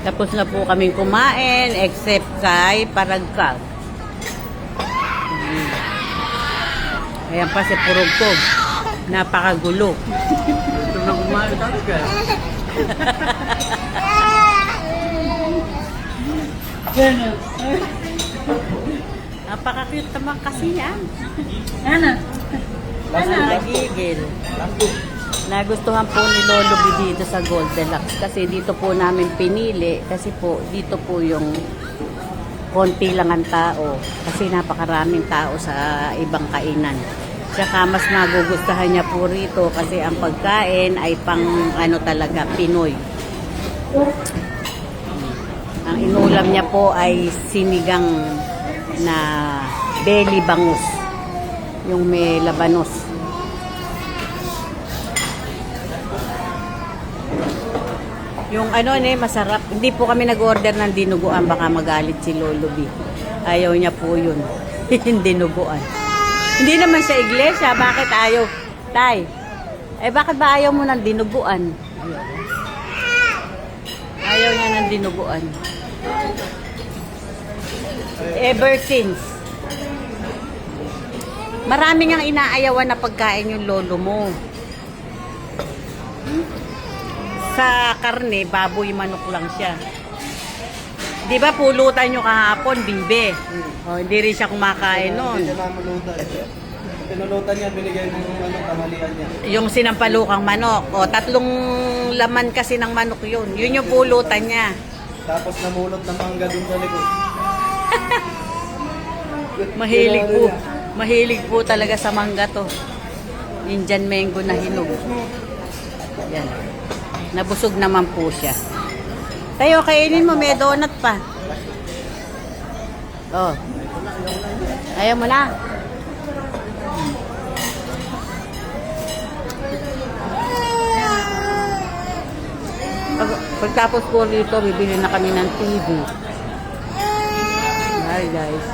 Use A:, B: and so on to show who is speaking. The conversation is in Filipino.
A: Tapos na po kaming kumain, except kay Paragkag. Ayan pa si Purugkog. Napakagulo.
B: Ito na kumain talaga.
A: Napaka-cute naman kasi yan.
C: Ano?
A: Nagigil. Nagustuhan po ni Lolo B dito sa Goldilocks kasi dito po namin pinili kasi po dito po yung konti lang ang tao kasi napakaraming tao sa ibang kainan. Tsaka mas magugustuhan niya po rito kasi ang pagkain ay pang ano talaga Pinoy. Ang inulam niya po ay sinigang na belly bangus. Yung may labanos. Yung ano masarap. Hindi po kami nag-order ng dinuguan. Baka magalit si Lolo B. Ayaw niya po yun. Yung dinuguan. Hindi naman siya iglesia. Bakit ayaw? Tay, bakit ba ayaw mo ng dinuguan? Ayaw niya ng dinuguan. Ever since. Maraming ang inaayawan na pagkain yung lolo mo. Sa karne, baboy manok lang siya. Di ba pulutan nyo kahapon, bibe? O, hindi rin siya kumakain nun.
B: Hindi siya namulutan. Pinulutan niya, binigay ng tamalian niya.
A: Yung sinampalukang manok. O, 3 laman kasi ng manok yun. Yun yung pulutan niya.
B: Tapos namulot ng mangga dun sa likod.
A: Mahilig po. Mahilig po talaga sa mangga to. Indian mango na hinog. Yan. Nabusog naman po siya. Tayo, kainin mo. May donut pa. Oh. Ayaw mo na. Pagtapos po dito, bibili na kami ng TV. Hi guys.